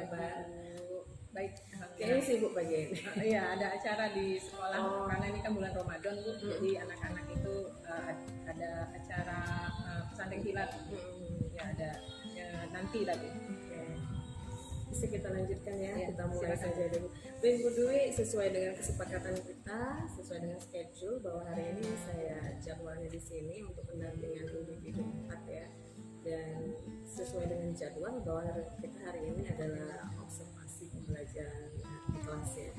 kabar? Baik, Kayaknya sibuk pagi ini. Iya, ada acara di sekolah karena ini kan bulan Ramadan, Bu. Jadi anak-anak itu ada acara pesantren kilat. Ya ada nanti lagi. Bisa kita lanjutkan ya, Ya, kita mulai silakan. saja dulu. Baik Bu Dwi, sesuai dengan kesepakatan kita, sesuai dengan schedule bahwa hari ini saya jadwalnya di sini untuk pendampingan individu 4 ya. Dan sesuai dengan jadwal bahwa kita hari ini adalah observasi pembelajaran di kelas ya.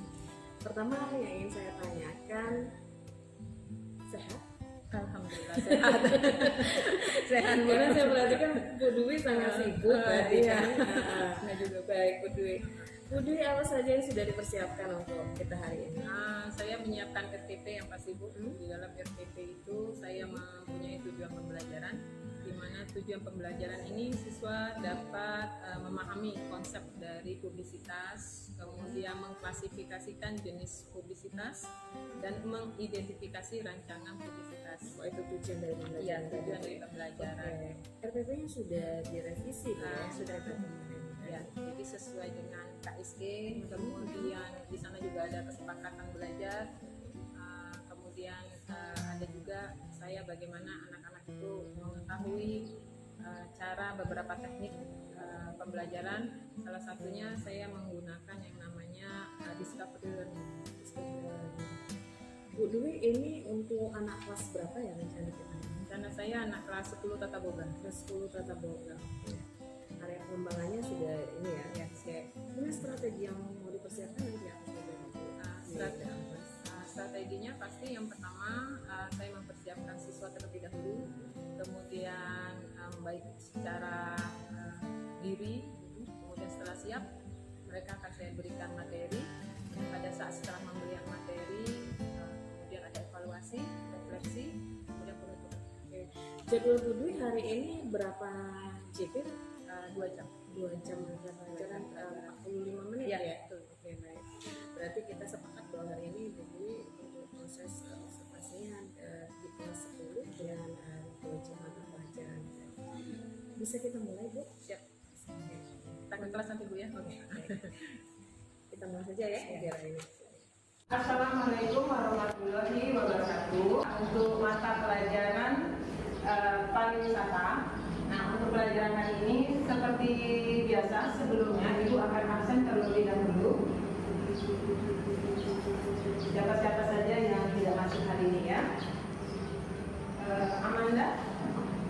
Pertama yang ingin saya tanyakan, sehat? Alhamdulillah sehat. Sehat. Karena saya perhatikan Bu Dwi sangat sibuk tadi iya. kan. Nah juga Baik Bu Dwi. Bu Dwi, apa saja yang sudah dipersiapkan untuk kita hari ini? saya menyiapkan RTP yang pasti, Bu. Di dalam RTP itu saya mempunyai tujuan pembelajaran, di mana tujuan pembelajaran ini siswa dapat memahami konsep dari publisitas, kemudian mengklasifikasikan jenis publisitas, dan mengidentifikasi rancangan publisitas. Oh, itu tujuan dari pembelajaran. Iya, tujuan dari pembelajaran. RPP-nya sudah direvisi ya? Sudah kemarin. Ya, jadi sesuai dengan KSG, kemudian di sana juga ada kesepakatan belajar, kemudian ada juga saya bagaimana anak-anak itu mengetahui cara beberapa teknik pembelajaran. Salah satunya saya menggunakan yang namanya discovery learning. Bu Dwi, ini untuk anak kelas berapa ya rencana kita? Karena saya anak kelas 10 tata boga. Kelas 10 tata boga. Area pengembangannya sudah ini ya. Ya, siap. Ini strategi yang mau dipersiapkan nanti apa saja? Strateginya pasti yang pertama saya mempersiapkan siswa terlebih dahulu, kemudian baik secara diri, kemudian setelah siap mereka akan saya berikan materi. Pada saat setelah memberikan materi, kemudian ada evaluasi, refleksi, kemudian penutupan. Jadwal Bu Dwi hari ini berapa JP? 2 jam. 2 jam pelajaran 45 menit Ya, ya? betul. Oke, baik. Berarti kita sepakat bahwa hari ini Bu Dwi untuk proses observasinya di kelas 10 dengan 2 jam mata pelajaran. Bisa kita mulai Bu? Siap. Kita ke kelas nanti, Bu ya. Oke, baik. Kita mulai saja ya, biar ini. Assalamualaikum warahmatullahi wabarakatuh. Untuk mata pelajaran pariwisata. Nah, untuk pelajaran kali ini seperti biasa sebelumnya Ibu akan absen terlebih dahulu. Siapa-siapa saja yang tidak masuk hari ini ya. Amanda,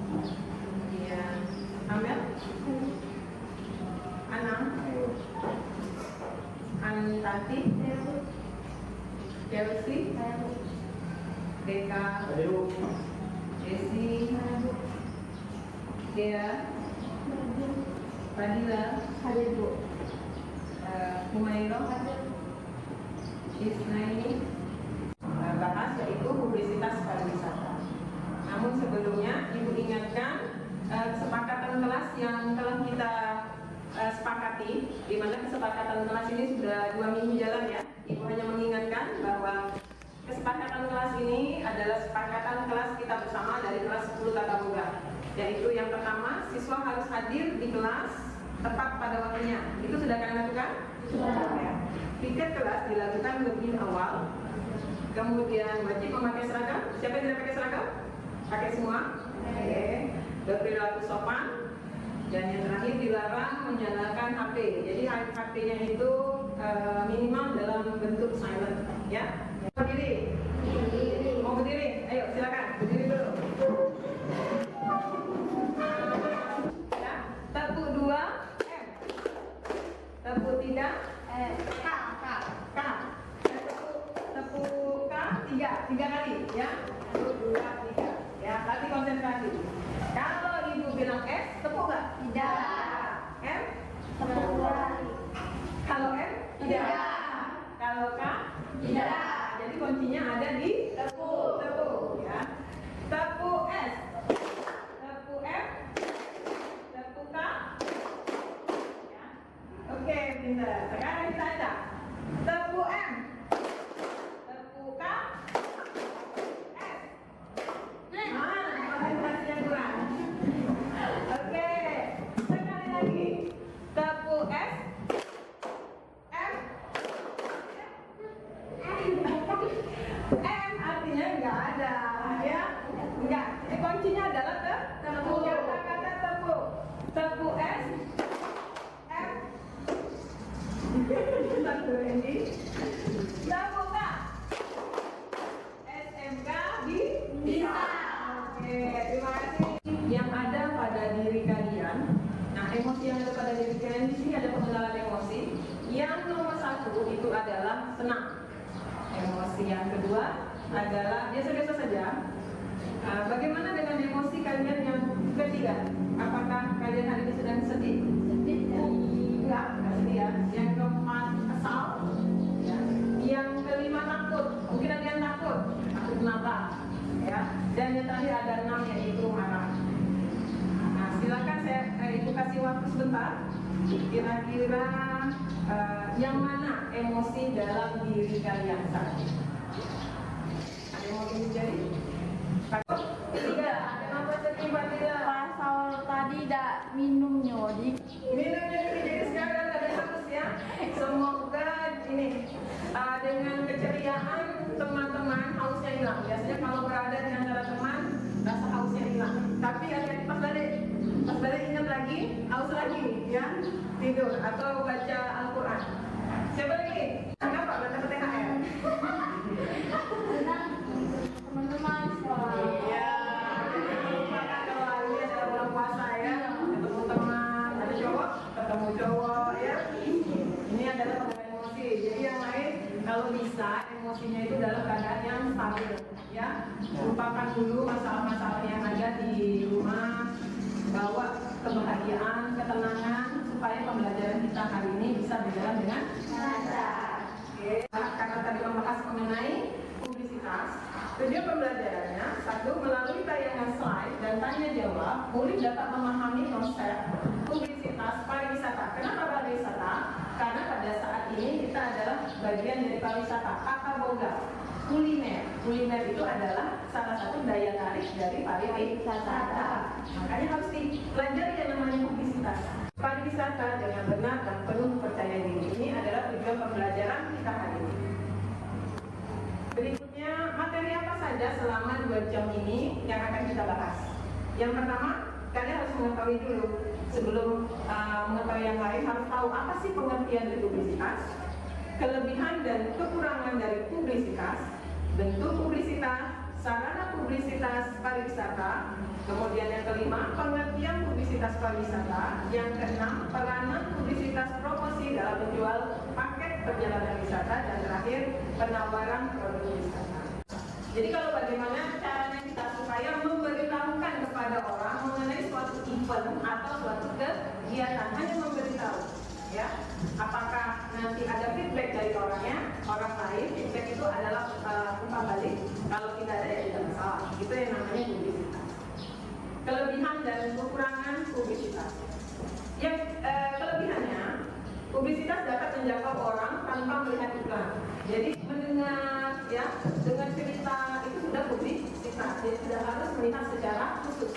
kemudian Amel, Anang, Antati, Chelsea, Deka, Desi, Dea, Fadila, Humairo, Isnaini, bahas yaitu publisitas pariwisata. Namun sebelumnya Ibu ingatkan kesepakatan kelas yang telah kita sepakati, di mana kesepakatan kelas ini sudah 2 minggu jalan ya. Ibu hanya mengingatkan bahwa kesepakatan kelas ini adalah kesepakatan kelas kita bersama dari kelas 10 tata boga. Yaitu yang pertama, siswa harus hadir di kelas tepat pada waktunya. Itu sudah kalian lakukan? Sudah. Ya. Tiket kelas dilakukan lebih awal. Kemudian wajib memakai seragam. Siapa yang tidak pakai seragam? Pakai semua. Oke. Berperilaku sopan. Dan yang terakhir dilarang menyalakan HP. Jadi HP-nya itu minimal dalam bentuk silent. Ya. Berdiri. Mau berdiri? Ayo silakan. Berdiri dulu. Ya. Tepuk 2 M. Tepuk 3 K. K. Tepuk K 3 kali ya. 1, 2, 3. Ya, tapi konsentrasi. Kalau Ibu bilang S, tepuk nggak? Tidak. M? Tepuk 2 kali. Kalau M? Tidak. Kalau K? Tidak. Jadi kuncinya ada di tepuk. Tepuk ya. Tepuk S. Tepuk M. Tepuk K. Ya. Oke, pintar. Sekarang kita ada tepuk M. Tepuk K. S. Konsentrasinya kurang. Oke, sekali lagi. Tepuk S. ada, ya? Enggak. Jadi kuncinya adalah tepuk. Kata-kata tepuk. Tepuk S, M, satu ini. Tepuk K, SMK bisa. Oke, terima kasih. Yang ada pada diri kalian. Nah, emosi yang ada pada diri kalian di sini ada pengenalan emosi. Yang nomor 1 itu adalah senang. Emosi yang kedua adalah biasa-biasa saja. Bagaimana dengan emosi kalian yang ketiga? Apakah kalian hari ini sedang sedih? Sedih. Enggak sedih ya. Yang keempat kesal. Ya. Yang kelima takut. Mungkin ada yang takut. Takut kenapa? Ya. Dan yang terakhir ada 6 yaitu marah. Nah, silakan ibu kasih waktu sebentar. Kira-kira yang mana emosi dalam diri kalian saat ini? Ada yang mau menjadi? Takut? Tidak. Kenapa sedih, Mbak Tila? Pasal tadi tidak minumnya, Minumnya dulu, jadi sekarang ada harus ya. Semoga ini dengan keceriaan teman-teman hausnya hilang. Biasanya kalau berada di antara teman rasa hausnya hilang. Tapi pas balik ingat lagi, haus lagi ya, tidur atau baca Al-Quran. Siapa lagi? Kenapa baca THR? teman-teman sekolah. Iya. Lupakan kalau hari ini adalah bulan puasa ya. Ketemu teman, ada cowok, ketemu cowok ya. Ini adalah pengendalian emosi. Jadi yang lain kalau bisa emosinya itu dalam keadaan yang stabil ya. Lupakan dulu masalah-masalah yang ada di rumah. Bawa kebahagiaan, ketenangan supaya pembelajaran kita hari ini bisa berjalan dengan lancar. Oke. Karena tadi membahas mengenai publisitas, tujuan pembelajarannya satu melalui tayangan slide dan tanya jawab, murid dapat memahami konsep publisitas pariwisata. Kenapa pariwisata? Karena pada saat ini kita adalah bagian dari pariwisata. Kata boga, kuliner. Kuliner itu adalah salah satu daya tarik dari pariwisata. Makanya harus dipelajari yang namanya publisitas. Pariwisata dengan benar dan penuh percaya diri. Ini adalah tujuan pembelajaran kita hari ini. Berikutnya, materi apa saja selama 2 jam ini yang akan kita bahas. Yang pertama, kalian harus mengetahui dulu. Sebelum mengetahui yang lain, harus tahu apa sih pengertian dari publisitas, kelebihan dan kekurangan dari publisitas, bentuk publisitas, sarana publisitas pariwisata. Kemudian yang kelima, pengertian publisitas pariwisata. Yang keenam, peranan publisitas promosi dalam menjual paket perjalanan wisata. Dan terakhir, penawaran produk wisata. Jadi kalau bagaimana caranya kita supaya memberitahukan kepada orang mengenai suatu event atau suatu kegiatan, hanya memberitahu. Ya, apakah nanti ada feedback dari orang lain, feedback itu adalah umpan balik. Kalau tidak ada ya tidak masalah. Itu yang namanya publisitas. Kelebihan dan kekurangan publisitas. Yang kelebihannya, publisitas dapat menjangkau orang tanpa melihat iklan. Jadi mendengar ya dengan cerita itu sudah publisitas. Jadi tidak harus melihat secara khusus.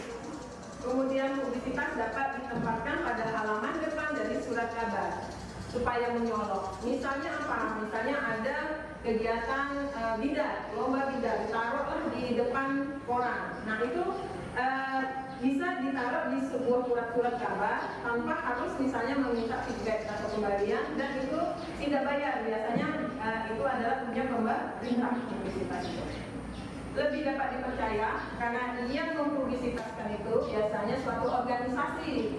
Kemudian publisitas dapat ditempatkan pada halaman depan dari surat kabar supaya menyolok. Misalnya apa? Misalnya ada kegiatan bidat, lomba bidat, ditaruhlah di depan koran. Nah itu bisa ditaruh di sebuah surat kabar tanpa harus misalnya meminta feedback atau kembalian, dan itu tidak bayar. Biasanya itu adalah punya pemerintah publisitas itu. Lebih dapat dipercaya karena yang mempublisitaskan itu biasanya suatu organisasi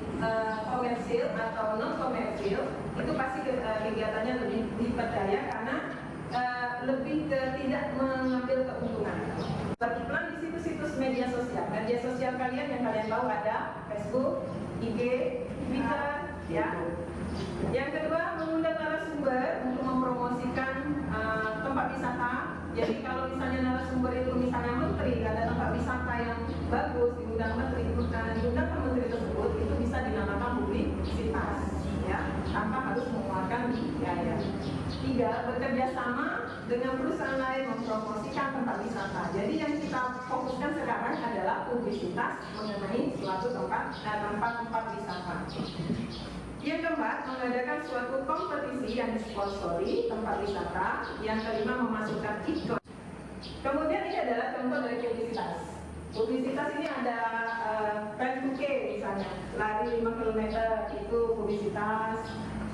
komersil atau non komersil, itu pasti kegiatannya lebih dipercaya karena lebih ke tidak mengambil keuntungan. Beriklan di situs-situs media sosial. Media sosial kalian yang kalian tahu ada Facebook, IG, Twitter, ya. Yang kedua, mengundang narasumber untuk mempromosikan tempat wisata. Jadi kalau misalnya narasumber itu misalnya menteri, ada tempat wisata yang bagus, diundang menteri, diundang ke menteri tersebut, itu bisa dinamakan publisitas, ya, tanpa harus mengeluarkan biaya. 3, bekerja sama dengan perusahaan lain mempromosikan tempat wisata. Jadi yang kita fokuskan sekarang adalah publisitas mengenai suatu tempat wisata. Yang keempat, mengadakan suatu kompetisi yang disponsori tempat wisata. Yang kelima, memasukkan iklan. Kemudian ini adalah contoh dari Publisitas ini ada run 2K misalnya, lari 5 km itu publisitas.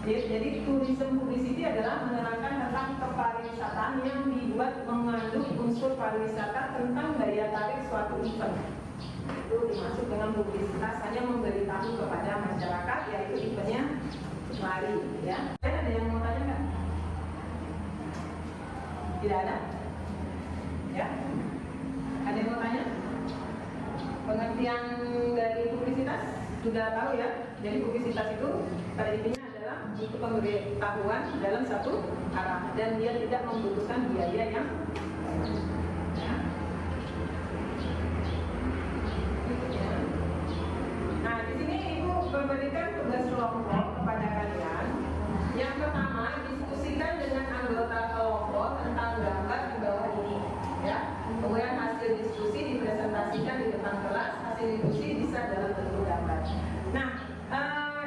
Jadi tourism publicity adalah menerangkan tentang kepariwisataan yang dibuat mengandung unsur pariwisata tentang daya tarik suatu event. Itu dimaksud dengan publisitas, hanya memberitahu kepada masyarakat yaitu eventnya lari, ya. Ada yang mau tanya nggak? Tidak ada? Ya? Ada yang mau tanya? Pengertian dari publisitas sudah tahu ya. Jadi publisitas itu pada intinya adalah untuk pemberitahuan dalam satu arah dan dia tidak membutuhkan biaya yang ya. Nah di sini ibu memberikan tugas kelompok kepada kalian. Yang pertama diskusikan dengan anggota kelompok tentang gambar di bawah ini, ya. Kemudian hasil diskusi dipresentasikan di depan kelas. Hasil diskusi bisa dalam bentuk gambar. Nah,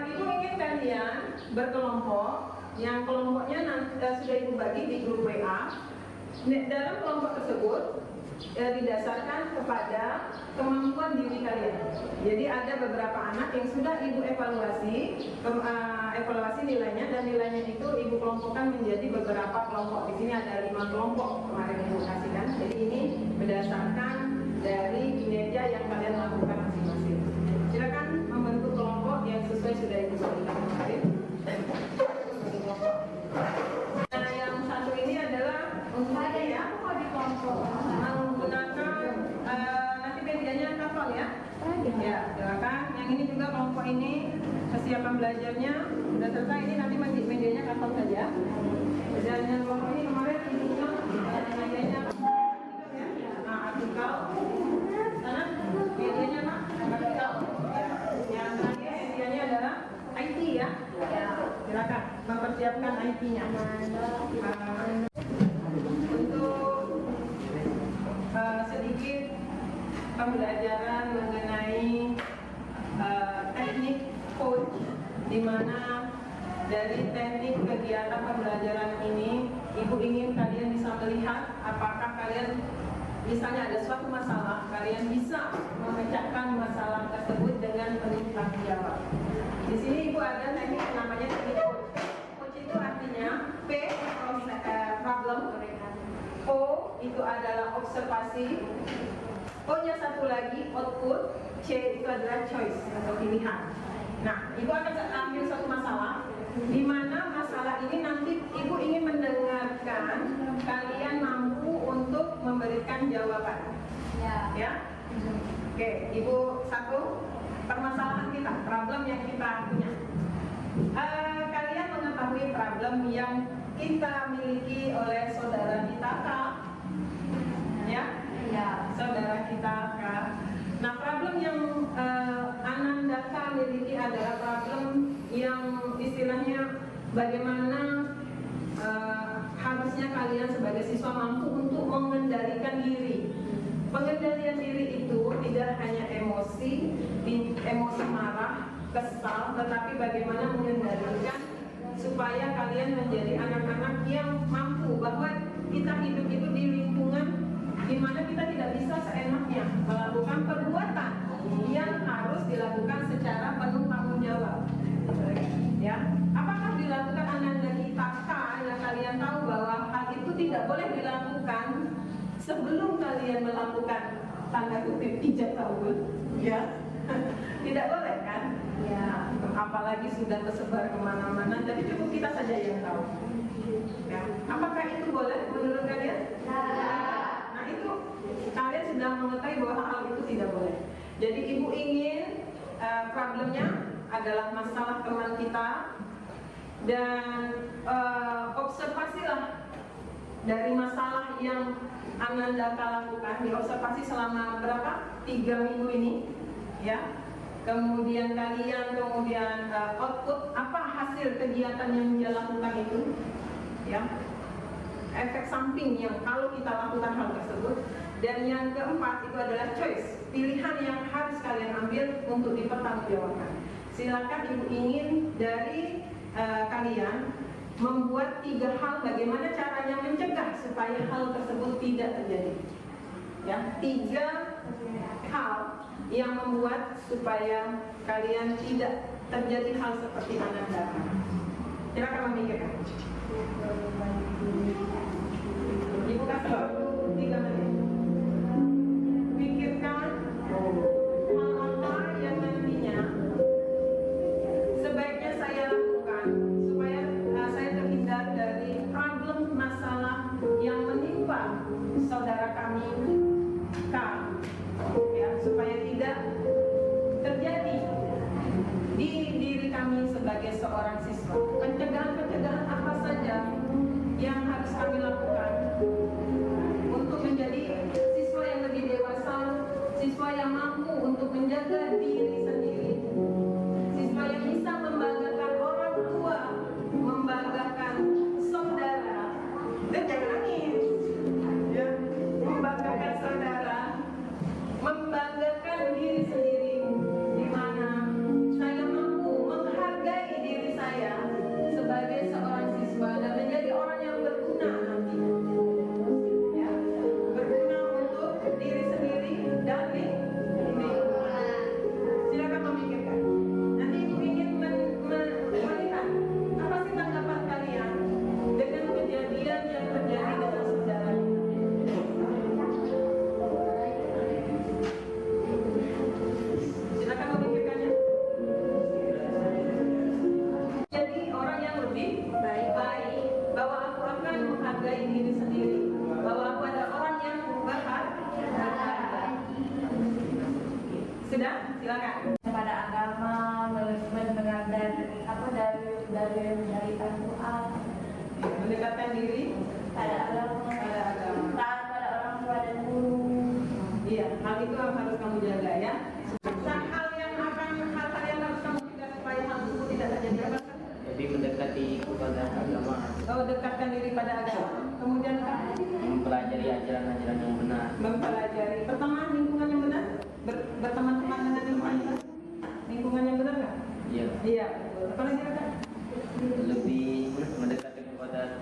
ibu ingin kalian berkelompok. Yang kelompoknya sudah ibu bagi di grup WA. Dalam kelompok tersebut didasarkan kepada kemampuan diri kalian. Jadi ada beberapa anak yang sudah ibu evaluasi, evaluasi nilainya dan nilainya itu ibu kelompokkan menjadi beberapa kelompok. Di sini ada 5 kelompok kemarin ibu kasihkan. Jadi ini berdasarkan dari kinerja yang kalian lakukan masing-masing. Silakan membentuk kelompok yang sesuai sudah ibu berikan kemarin. Nah yang satu ini adalah untuk ya menggunakan nanti medianya kapal ya. Ya, silakan. Yang ini juga kelompok ini kesiapan belajarnya sudah selesai. Ini nanti medianya kapal saja. Dan yang kelompok ini kemarin ininya medianya artikel. Sana medianya Pak, artikel. Yang terakhir medianya adalah IT ya. Silakan mempersiapkan IT-nya. Sedikit pembelajaran mengenai teknik coach, di mana dari teknik kegiatan pembelajaran ini ibu ingin kalian bisa melihat apakah kalian misalnya ada suatu masalah, kalian bisa memecahkan masalah tersebut dengan penuh tanggung jawab. Di sini ibu ada teknik namanya teknik coach. Coach itu artinya P problem, O itu adalah observasi, O-nya satu lagi output, C itu adalah choice atau pilihan. Nah, ibu akan ambil satu masalah, di mana masalah ini nanti ibu ingin mendengarkan kalian mampu untuk memberikan jawaban. Ya. Oke, ibu satu permasalahan kita, problem yang kita punya. Kalian mengetahui problem yang kita miliki oleh saudara kita Kak, ya? Ya, saudara kita Kak. Nah, problem yang Anandaka miliki adalah problem yang istilahnya bagaimana harusnya kalian sebagai siswa mampu untuk mengendalikan diri. Pengendalian diri itu tidak hanya emosi marah, kesal, tetapi bagaimana mengendalikan supaya kalian menjadi anak-anak yang mampu bahwa kita hidup itu di lingkungan di mana kita tidak bisa seenaknya melakukan perbuatan yang harus dilakukan secara penuh tanggung jawab. Ya, apakah dilakukan anandakitaka yang kalian tahu bahwa hal itu tidak boleh dilakukan sebelum kalian melakukan tanda kutip ijab kabul, ya? Tidak boleh kan? Ya, apalagi sudah tersebar kemana-mana. Jadi cukup kita saja yang tahu. Ya. Apakah itu boleh menurut kalian? Nah itu kalian sudah mengetahui bahwa hal itu tidak boleh. Jadi ibu ingin problemnya adalah masalah teman kita dan observasilah dari masalah yang Anandaka lakukan, diobservasi selama berapa? 3 minggu ini, ya. Kemudian kalian output apa hasil kegiatan yang dia lakukan itu, ya. Efek samping yang kalau kita lakukan hal tersebut. Dan yang keempat itu adalah choice, pilihan yang harus kalian ambil untuk dipertanggungjawabkan. Silakan ibu ingin dari kalian membuat 3 hal bagaimana caranya mencegah supaya hal tersebut tidak terjadi. Ya, 3 hal yang membuat supaya kalian tidak terjadi hal seperti Ananda. Silakan memikirkan. Ibu kasih waktu 3 menit. Pikirkan hal apa yang nantinya sebaiknya saya lakukan supaya saya terhindar dari problem masalah yang menimpa saudara kami K, ya, supaya tidak terjadi di diri kami sebagai seorang siswa. Pencegahan-pencegahan apa saja yang harus kami lakukan untuk menjadi siswa yang lebih dewasa, siswa yang mampu untuk menjaga diri sendiri, siswa yang bisa membanggakan orang tua, membanggakan saudara, dan jangan nangis, ya, membanggakan saudara, membanggakan diri sendiri, di mana saya mampu menghargai diri saya sebagai seorang siswa dan menjadi orang yang berguna nantinya, ya, berguna untuk diri sendiri dan lingkungan. Silakan memikirkan. Nanti ibu ingin melihat apa sih tanggapan kalian dengan kejadian yang terjadi dengan saudara. Silakan memikirkannya. Jadi orang yang lebih baik, bahwa aku akan menghargai diri sendiri, bahwa aku ada orang yang berharga. Sudah? Silakan. Pada agama, mendengar dari Al-Quran, Mendekatkan diri pada agama, taat pada orang tua dan guru. Iya, hal itu yang harus kamu jaga ya. Hal yang harus kamu jaga supaya hal itu tidak terjadi apa? Lebih mendekati kepada agama, Oh, dekatkan diri pada agama. Kemudian mempelajari ajaran-ajaran yang benar, mempelajari pertemanan lingkungan yang benar, berteman-teman dengan lingkungan yang benar nggak? ya Iya. Apa lagi Kak? lebih mendekati kepada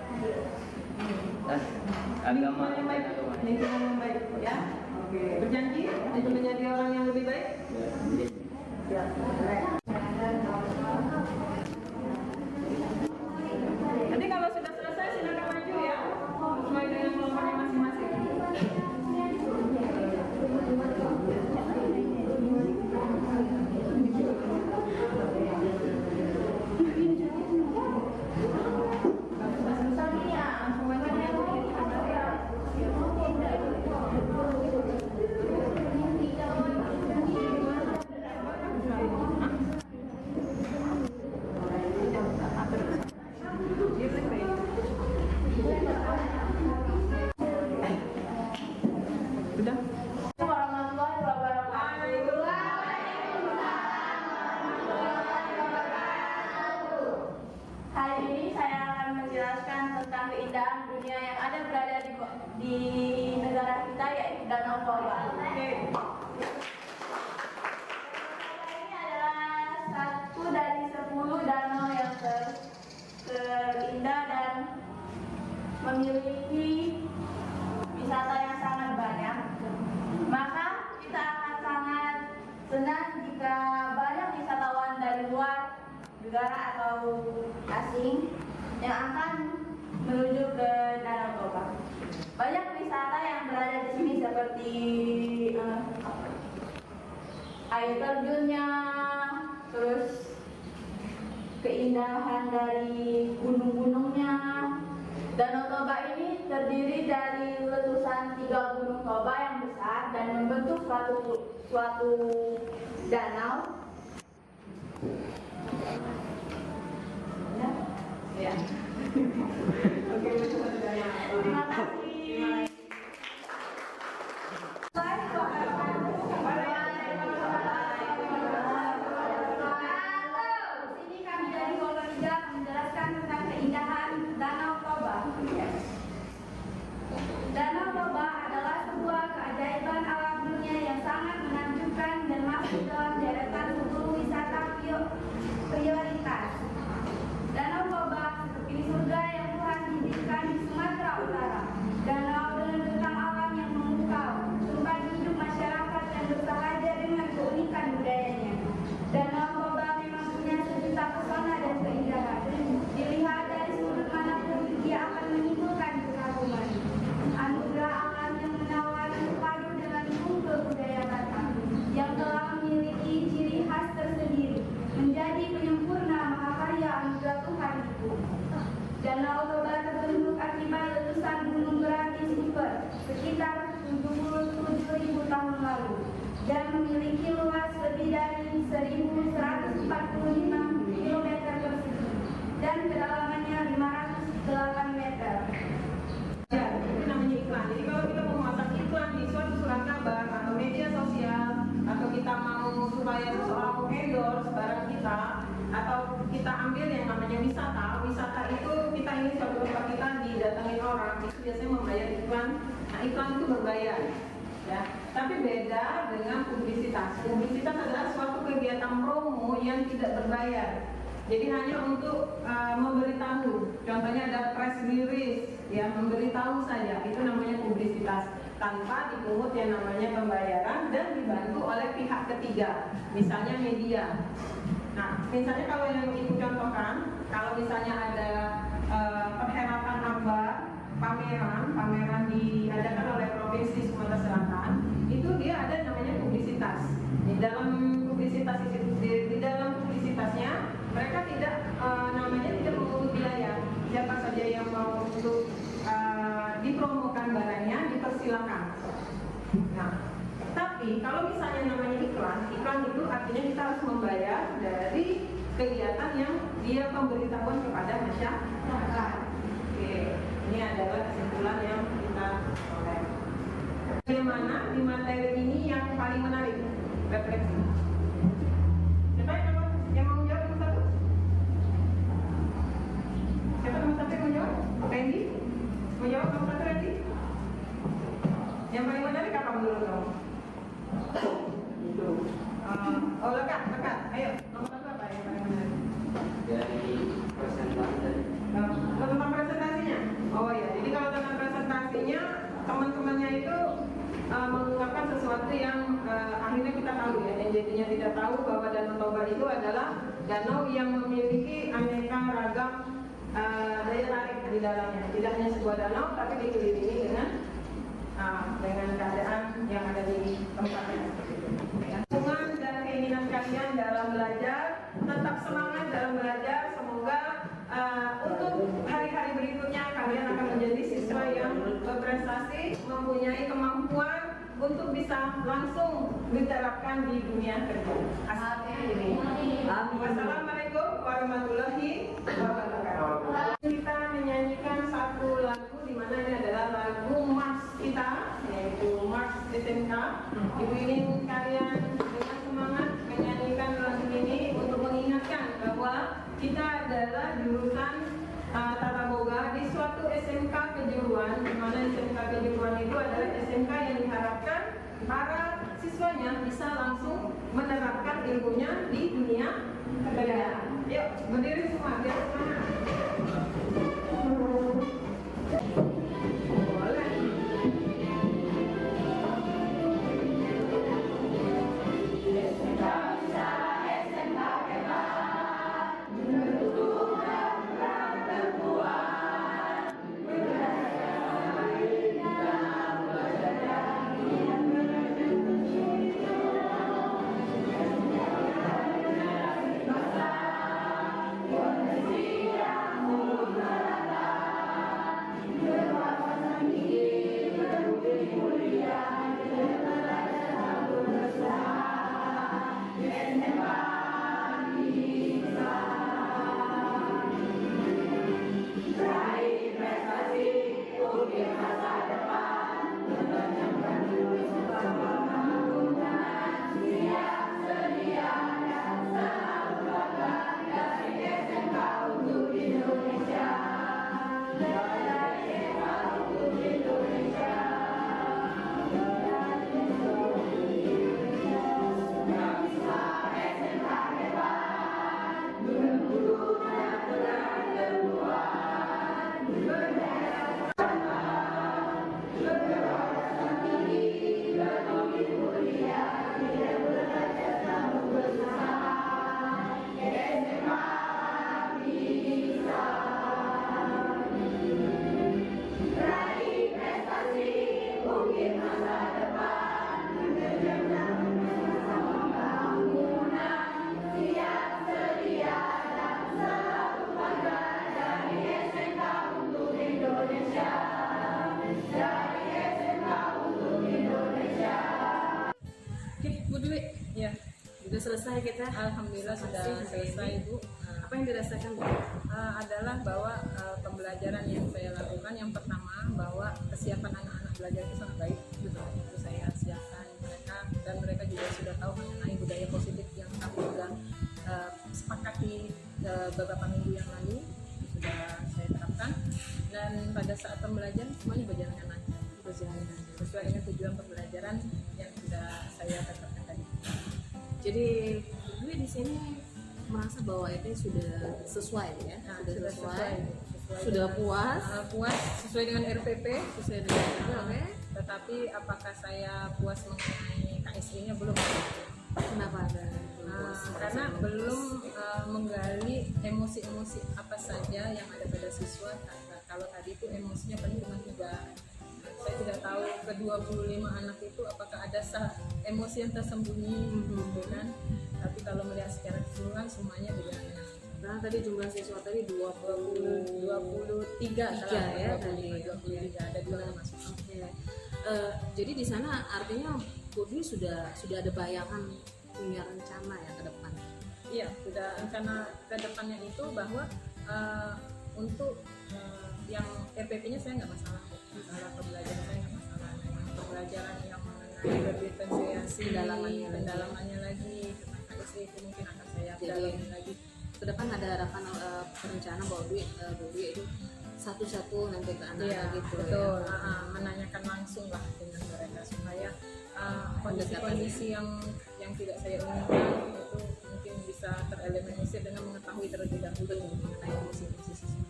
agama Lingkungan yang baik, agama. lingkungan yang baik ya. Oke. Berjanji untuk menjadi orang yang lebih baik. Ya, Ya. Nanti kalau sudah selesai silakan maju ya, sesuai dengan kelompoknya masing-masing. Sudah? Warahmatullahi wabarakatuh. Hari ini saya akan menjelaskan tentang keindahan dunia yang berada di negara kita, yaitu Danau Toba. Oke. Ini adalah satu dari 10 danau yang terindah dan memiliki wisata yang sangat banyak. Maka kita akan sangat senang jika banyak wisatawan dari luar negara atau asing yang akan menuju ke Danau Toba. Banyak wisata yang berada di sini seperti air terjunnya, terus keindahan dari gunung-gunungnya. Danau Toba ini terdiri dari letusan 3 gunung Toba yang besar dan membentuk suatu danau. Ya. Oke, Terima kasih. Di sini kami dari Polda akan menjelaskan tentang keindahan Danau Toba. Danau Toba adalah sebuah keajaiban alam dunia yang sangat menakjubkan dan masuk dalam deretan 10 wisata prioritas. Danau Toba seperti surga yang Tuhan didirikan di Sumatera Utara. kita atau kita ambil yang namanya wisata. Wisata itu kita ingin suatu tempat kita didatangin orang, itu biasanya membayar iklan. Nah, iklan itu berbayar, ya. Tapi beda dengan publisitas. Publisitas adalah suatu kegiatan promo yang tidak berbayar. Jadi hanya untuk memberitahu. Contohnya ada press release, ya, memberitahu saja. Itu namanya publisitas, tanpa dipungut yang namanya pembayaran dan dibantu oleh pihak ketiga, misalnya media. Nah, misalnya kalau yang ibu contohkan, kalau misalnya ada perhelatan akbar, pameran diadakan oleh Provinsi Sumatera Selatan, itu dia ada namanya publisitas. Di dalam publisitasnya mereka tidak tidak memungut biaya. Siapa saja yang mau untuk dipromokan barangnya dipersilakan. Nah, tapi kalau misalnya namanya iklan itu artinya kita harus membayar dari kegiatan yang dia pemberitahuan kepada masyarakat. Oke, ini adalah kesimpulan yang kita peroleh. Bagaimana di materi ini yang paling menarik? Refleksi. Siapa yang mau jawab nomor satu? Siapa nomor satu yang mau jawab? Randy? Mau jawab nomor satu, Randy? Yang paling menarik apa menurut kamu? Oh, lekat. Ayo, nomor satu apa yang paling menarik? Dari presentasi. Tentang presentasinya? Oh ya, jadi kalau tentang presentasinya, teman-temannya itu mengungkapkan sesuatu yang akhirnya kita tahu ya, yang jadinya tidak tahu bahwa Danau Toba itu adalah danau yang memiliki aneka ragam daya tarik di dalamnya. Tidak hanya sebuah danau, tapi dikelilingi dengan keadaan yang ada di tempatnya. Dukungan dan keinginan kalian dalam belajar, tetap semangat dalam belajar. Semoga untuk hari-hari berikutnya kalian akan menjadi siswa yang berprestasi, mempunyai kemampuan untuk bisa langsung diterapkan di dunia kerja. Wassalamualaikum warahmatullahi wabarakatuh. Kita menyanyikan satu lagu di mana ini adalah lagu Mars kita, yaitu Mars SMK. Ibu ingin kalian dengan semangat menyanyikan lagu ini untuk mengingatkan bahwa kita adalah jurusan Tata Boga di suatu SMK kejuruan, di mana SMK kejuruan itu adalah SMK yang diharapkan para siswanya bisa langsung menerapkan ilmunya di dunia kerja. Yuk, berdiri semua, biar semangat. Boleh. Ya, sudah selesai kita. Alhamdulillah sudah selesai, Bu. Apa yang dirasakan, Bu? Adalah bahwa pembelajaran yang saya lakukan, yang pertama bahwa kesiapan anak-anak belajar itu sangat baik. Itu saya siapkan mereka, dan mereka juga sudah tahu mengenai budaya positif yang kami sudah sepakati beberapa minggu yang lalu sudah saya terapkan, dan pada saat pembelajaran semuanya berjalan dengan lancar, sesuai dengan tujuan pembelajaran yang sudah saya tetapkan tadi. Jadi gue di sini merasa bahwa itu sudah sesuai ya, Nah, sudah sesuai, sesuai sudah dengan- puas. puas sesuai dengan RPP, Sesuai dengan itu, oke. tetapi apakah saya puas mengenai KSI-nya belum? Kenapa ada belum puas? Karena belum menggali emosi-emosi apa saja yang ada pada siswa. Kalau tadi itu emosinya paling cuma 3. Saya tidak tahu ke 25 anak itu apakah ada emosi yang tersembunyi, gitu kan? Tapi kalau melihat secara keseluruhan semuanya berjalan dengan Nah, tadi jumlah siswa tadi 23 ya, tadi. 23 ada 2 yang masuk. Oke. Jadi di sana artinya Bu Dwi sudah ada bayangan, punya rencana ya ke depan. Iya, sudah rencana ke depannya itu bahwa untuk yang RPP-nya saya nggak masalah, masalah pembelajaran saya nggak masalah. Pembelajaran yang mengenai berdiferensiasi, pendalamannya lagi tentang KSI itu mungkin akan saya Jadi, dalami lagi. Ke depan ada harapan rencana bahwa Bu Dwi itu satu-satu nanti ke anak gitu betul. ya. Menanyakan langsung lah dengan mereka supaya kondisi-kondisi yang tidak saya inginkan itu mungkin bisa tereliminasi dengan mengetahui terlebih dahulu mengenai emosi-emosi siswa.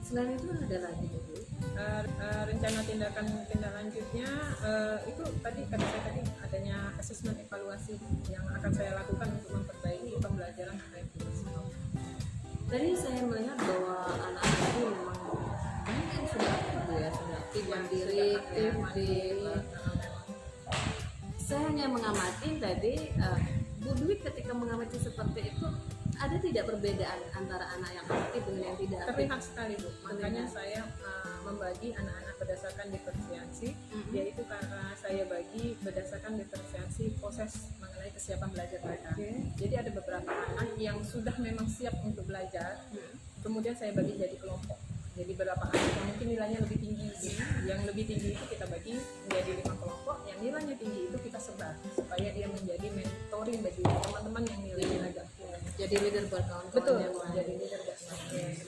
Selain itu ada lagi Bu Dwi. Rencana tindak lanjutnya itu tadi kata saya tadi adanya asesmen evaluasi yang akan saya lakukan untuk memperbaiki pembelajaran terkait siswa. Tadi saya melihat bahwa anak-anak ini memang banyak yang sudah aktif ya, sudah aktif mandiri, saya hanya mengamati tadi Bu Dwi ketika mengamati seperti itu, ada tidak perbedaan antara anak yang aktif dengan yang tidak aktif? Terlihat sekali Bu, makanya saya membagi anak-anak berdasarkan diferensiasi, yaitu karena saya bagi berdasarkan diferensiasi proses mengenai kesiapan belajar mereka. Jadi ada beberapa anak yang sudah memang siap untuk belajar, kemudian saya bagi jadi kelompok. Jadi beberapa anak yang mungkin nilainya lebih tinggi, yang lebih tinggi itu kita bagi menjadi 5 kelompok, yang nilainya tinggi itu kita sebar supaya dia menjadi mentoring bagi teman-teman yang nilainya agak Jadi leader buat kawan-kawan betul, yang lain. jadi leader dan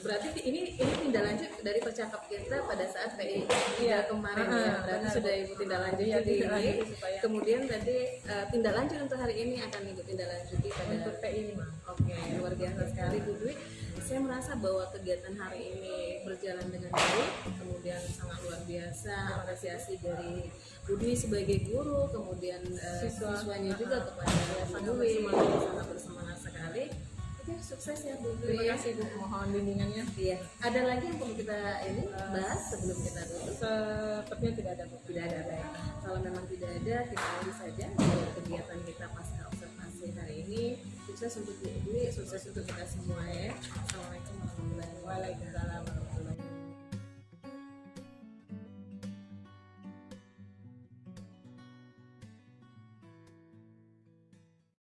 Berarti ini tindak lanjut dari percakap kita pada saat PI kemarin ya. Berarti benar. sudah ibu tindak lanjut Iya, di tindak ini. lanjut supaya- Kemudian tadi tindak lanjut untuk hari ini akan ibu tindak lanjuti pada untuk PI 5. Oke, luar biasa sekali Bu Dwi. Saya merasa bahwa kegiatan hari ini berjalan dengan baik, kemudian sangat luar biasa, apresiasi dari Bu Dwi sebagai guru, kemudian siswanya juga kepada Bu Dwi, sangat bersemangat sekali. Oke, sukses ya Bu Dwi. Terima kasih Bu, mohon bimbingannya. Iya. Ada lagi yang perlu kita ini bahas sebelum kita tutup? Sepertinya tidak ada Bu. Tidak ada, baik. Kalau memang tidak ada, kita lanjut saja untuk kegiatan kita pasca observasi hari ini. Sukses untuk Bu Dwi, sukses untuk kita semua ya. Assalamualaikum warahmatullahi wabarakatuh. Waalaikumsalam.